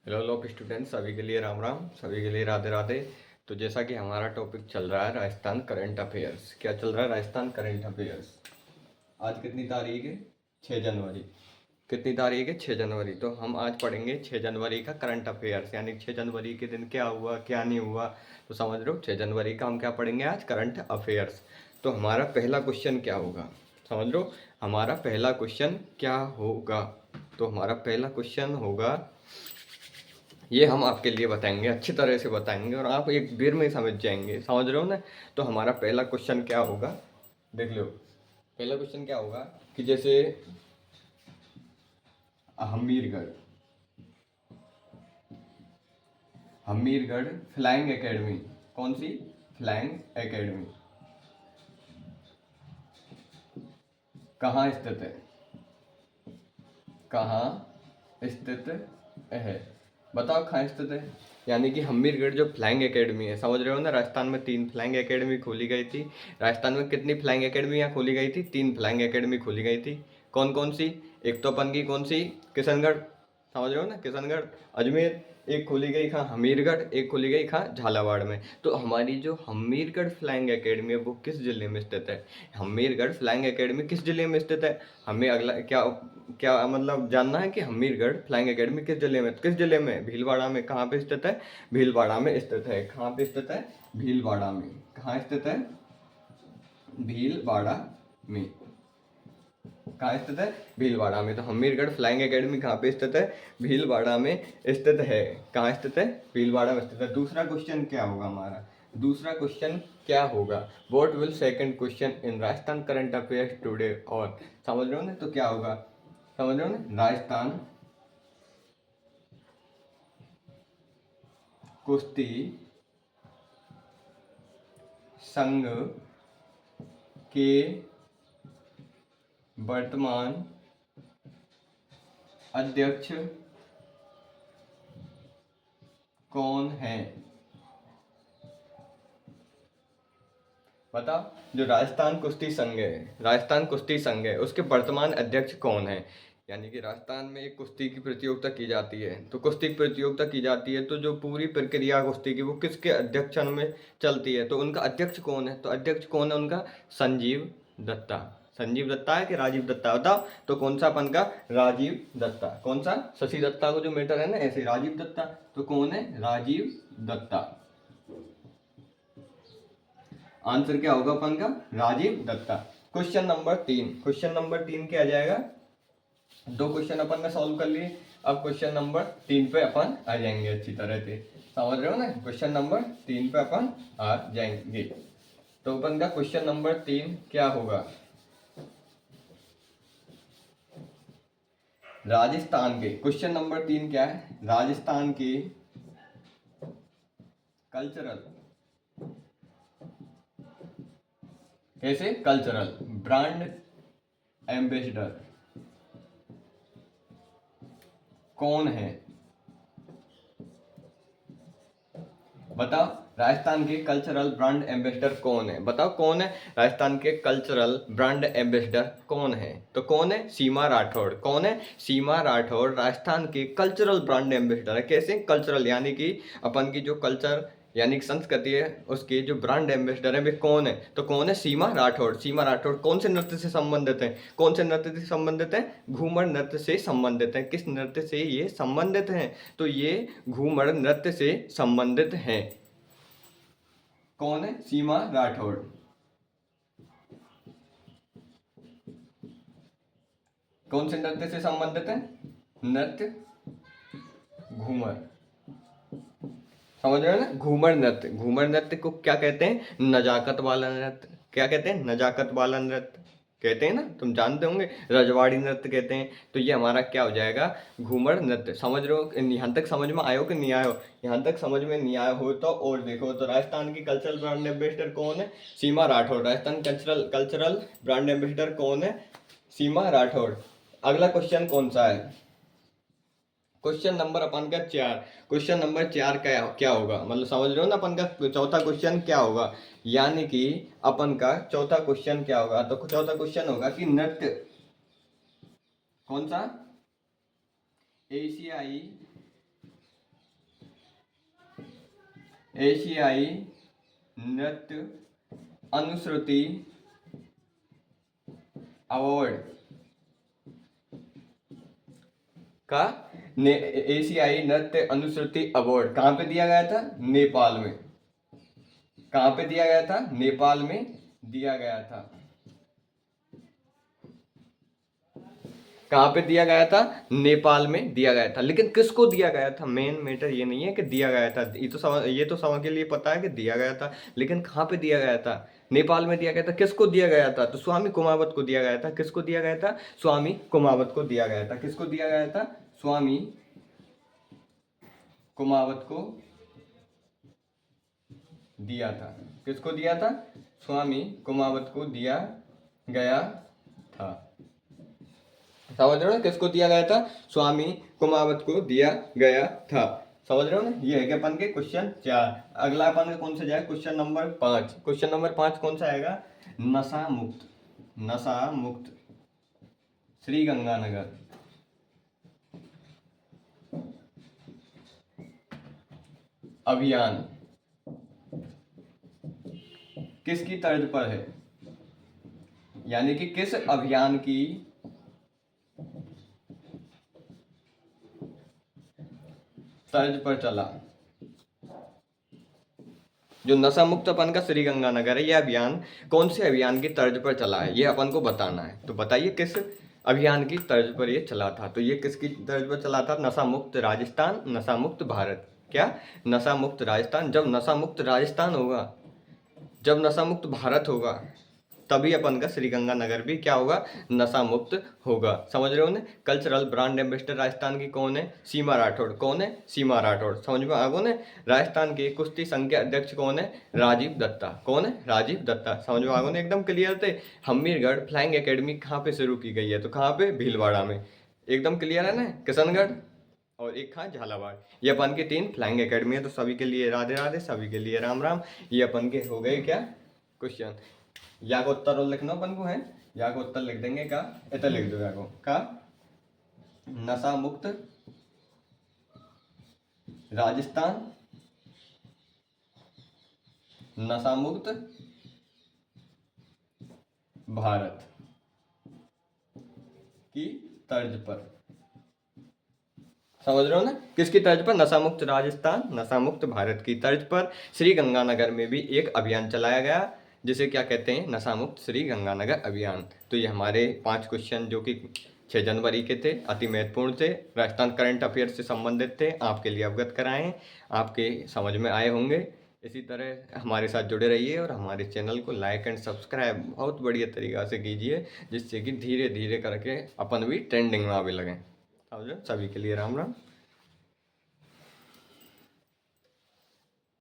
Hello लोग students, सभी के लिए राम राम, सभी के लिए राधे राधे। तो जैसा कि हमारा टॉपिक चल रहा है राजस्थान करंट अफेयर्स। क्या चल रहा है? Rajasthan current affairs. आज कितनी तारीख है? 6 जनवरी। कितनी तारीख है? 6 जनवरी। तो हम आज पढ़ेंगे 6 जनवरी का करंट अफेयर्स, यानी 6 जनवरी के दिन क्या हुआ क्या नहीं हुआ। तो समझ रहे हो, 6 जनवरी का हम क्या पढ़ेंगे आज? Current affairs. तो हमारा पहला क्वेश्चन क्या होगा? समझ लो, हमारा पहला क्वेश्चन क्या होगा? तो हमारा पहला क्वेश्चन होगा, ये हम आपके लिए बताएंगे, अच्छी तरह से बताएंगे और आप एक देर में ही समझ जाएंगे। समझ रहे हो ना? तो हमारा पहला क्वेश्चन क्या होगा, देख लो। पहला क्वेश्चन क्या होगा कि जैसे हमीरगढ़ हमीरगढ़ फ्लाइंग एकेडमी। कौन सी? फ्लाइंग एकेडमी कहाँ स्थित है? कहाँ स्थित है? बताओ कहाँ स्थित है। यानी कि हमीरगढ़ जो फ्लाइंग एकेडमी है, समझ रहे हो ना? राजस्थान में 3 फ्लाइंग एकेडमी खोली गई थी। राजस्थान में कितनी फ्लाइंग एकेडमी यहाँ खोली गई थी? 3 फ्लाइंग एकेडमी खोली गई थी। कौन कौन सी? एक तो अपन की कौन सी? किशनगढ़। समझ रहे हो ना? किशनगढ़, अजमेर। एक खोली गई कहाँ? हमीरगढ़। एक खोली गई कहाँ? झालावाड़ में। तो हमारी जो हमीरगढ़ फ्लाइंग एकेडमी है वो किस जिले में स्थित है? हमीरगढ़ फ्लाइंग एकेडमी किस जिले में स्थित है? हमें अगला क्या क्या मतलब जानना है कि हमीरगढ़ फ्लाइंग एकेडमी किस जिले में? किस जिले में? भीलवाड़ा में। कहाँ पे स्थित है? भीलवाड़ा में स्थित है। कहाँ पे स्थित है? भीलवाड़ा में। कहाँ स्थित है? भीलवाड़ा में। कहाँ स्थित है? भीलवाड़ा में। तो हमीरगढ़ फ्लाइंग एकेडमी कहाँ पे स्थित है? भीलवाड़ा में स्थित है। कहाँ स्थित है? भीलवाड़ा में स्थित है। दूसरा क्वेश्चन क्या होगा हमारा? दूसरा क्वेश्चन क्या होगा? What will second question in Rajasthan current affairs today? और समझ रहे हो ना? तो क्या होगा? समझ रहे हो ना? राजस्थान कुश्ती संघ के वर्तमान अध्यक्ष कौन है? बताओ। जो राजस्थान कुश्ती संघ है, राजस्थान कुश्ती संघ है, उसके वर्तमान अध्यक्ष कौन है? यानी कि राजस्थान में एक कुश्ती की प्रतियोगिता की जाती है। तो कुश्ती की प्रतियोगिता की जाती है, तो जो पूरी प्रक्रिया कुश्ती की वो किसके अध्यक्षन में चलती है? तो उनका अध्यक्ष कौन है? तो अध्यक्ष कौन है उनका? संजीव दत्ता। संजीव दत्ता है कि राजीव दत्ता? बताओ। तो कौन सा अपन का? राजीव दत्ता। कौन सा? शशि दत्ता को जो मैटर है ना, ऐसे राजीव दत्ता। तो कौन है? राजीव दत्ता। आंसर क्या होगा अपन का? राजीव दत्ता। क्वेश्चन नंबर 3 क्या आ जाएगा? 2 क्वेश्चन अपन ने सॉल्व कर लिए। अब क्वेश्चन नंबर 3 पे अपन आ जाएंगे अच्छी तरह से। समझ रहे हो ना? क्वेश्चन नंबर 3 पे अपन आ जाएंगे। तो अपन का क्वेश्चन नंबर 3 क्या होगा? राजस्थान के क्वेश्चन नंबर 3 क्या है? राजस्थान के कल्चरल, कैसे? कल्चरल ब्रांड एम्बेसडर कौन है? बताओ। राजस्थान के कल्चरल ब्रांड एम्बेसडर कौन है? बताओ कौन है? राजस्थान के कल्चरल ब्रांड एम्बेसडर कौन है? तो कौन है? सीमा राठौड़। कौन है? सीमा राठौड़ राजस्थान के कल्चरल ब्रांड एम्बेसडर है। कैसे कल्चरल? यानी कि अपन की जो कल्चर यानी कि संस्कृति है उसके जो ब्रांड एम्बेसडर है वे कौन है? तो कौन है? सीमा राठौड़। सीमा राठौड़ कौन से नृत्य से संबंधित है? कौन से नृत्य से संबंधित है? घूमर नृत्य से संबंधित है। किस नृत्य से ये संबंधित है? तो ये घूमर नृत्य से संबंधित है। कौन है? सीमा राठौड़। कौन से नृत्य से संबंधित है? नृत्य घूमर। समझ रहे हो ना? घूमर नृत्य। घूमर नृत्य को क्या कहते हैं? नजाकत वाला नृत्य। क्या कहते हैं? नजाकत वाला नृत्य कहते हैं ना, तुम जानते होंगे। रजवाड़ी नृत्य कहते हैं। तो ये हमारा क्या हो जाएगा? घूमर नृत्य। समझ रहे हो? यहाँ तक समझ में आयो कि नहीं आयो? यहाँ तक समझ में नहीं आया हो तो और देखो। तो राजस्थान की कल्चरल ब्रांड एम्बेसडर कौन है? Seema Rathore. Rajasthan cultural cultural brand ambassador कौन है? सीमा राठौड़। अगला क्वेश्चन कौन सा है? क्वेश्चन नंबर अपन का 4। क्वेश्चन नंबर 4 क्या होगा? मतलब समझ रहे हो ना? अपन का चौथा क्वेश्चन क्या होगा? यानी कि अपन का चौथा क्वेश्चन क्या होगा? तो चौथा क्वेश्चन होगा कि नृत्य कौन सा? एशियाई एशियाई नृत्य अनुश्रुति अवार्ड का एशियाई नृत्य अनुश्रुति अवार्ड कहाँ पे दिया गया था? नेपाल में। कहाँ पे दिया गया था? नेपाल में दिया गया था। कहाँ पे दिया गया था? नेपाल में दिया गया था। लेकिन किसको दिया गया था? मेन मैटर ये नहीं है कि दिया गया था, ये तो सवा के लिए पता है कि दिया गया था, लेकिन कहाँ पे दिया गया था? नेपाल में दिया गया था। किसको दिया गया था? तो स्वामी कुमावत को दिया गया था। किसको दिया गया था? स्वामी कुमावत को दिया गया था। किसको दिया गया था? स्वामी कुमावत को दिया था। किसको दिया था? स्वामी कुमावत को दिया गया था। समझ रहे हो? किसको दिया गया था? स्वामी कुमावत को दिया गया था। समझ रहे हो ना? ये है कि अपन के क्वेश्चन 4। अगला अपन का कौन सा जाए? Question number 5। क्वेश्चन नंबर 5 कौन सा आएगा? नशा मुक्त श्री गंगानगर अभियान किसकी तर्ज पर है? यानी कि किस अभियान की तर्ज पर चला? जो नशा मुक्त अपन का श्री गंगानगर है, यह अभियान कौन से अभियान की तर्ज पर चला है, ये अपन को बताना है। तो बताइए किस अभियान की तर्ज पर ये चला था? तो ये किसकी तर्ज पर चला था? नशा मुक्त राजस्थान, नशा मुक्त भारत। क्या? नशा मुक्त राजस्थान। जब नशा मुक्त राजस्थान होगा, जब नशा मुक्त भारत होगा, तभी अपन का श्री गंगानगर भी क्या होगा? नशा मुक्त होगा। समझ रहे हो ने? कल्चरल ब्रांड एम्बेसडर राजस्थान की कौन है? सीमा राठौड़। कौन है? सीमा राठौड़। समझ में आ गो ने? राजस्थान के कुश्ती संघ के अध्यक्ष कौन है? राजीव दत्ता। कौन है? राजीव दत्ता। समझ में आ गो ने? एकदम क्लियर थे। हमीरगढ़ फ्लाइंग एकेडमी कहाँ पे शुरू की गई है? तो कहाँ पे? भीलवाड़ा में। एकदम क्लियर है ना? किशनगढ़ और एक था झालावाड़। ये अपन के 3 फ्लाइंग एकेडमी है। तो सभी के लिए राधे राधे, सभी के लिए राम राम। ये अपन के हो गए क्या क्वेश्चन। या का उत्तर और लिखना अपन को है। या का उत्तर लिख देंगे का, इतना लिख दो या को का नशा मुक्त राजस्थान, नशा मुक्त भारत की तर्ज पर। समझ रहे हो ना? किसकी तर्ज पर? नशा मुक्त राजस्थान, नशा मुक्त भारत की तर्ज पर श्री गंगानगर में भी एक अभियान चलाया गया, जिसे क्या कहते हैं? नशा मुक्त श्री गंगानगर अभियान। तो ये हमारे 5 क्वेश्चन जो कि 6 जनवरी के थे, अति महत्वपूर्ण थे, राजस्थान करंट अफेयर से संबंधित थे, आपके लिए अवगत कराएं, आपके समझ में आए होंगे। इसी तरह हमारे साथ जुड़े रहिए और हमारे चैनल को लाइक एंड सब्सक्राइब बहुत बढ़िया तरीक़ा से कीजिए, जिससे कि धीरे धीरे करके अपन भी ट्रेंडिंग में आवे लगें। समझो? सभी के लिए राम राम।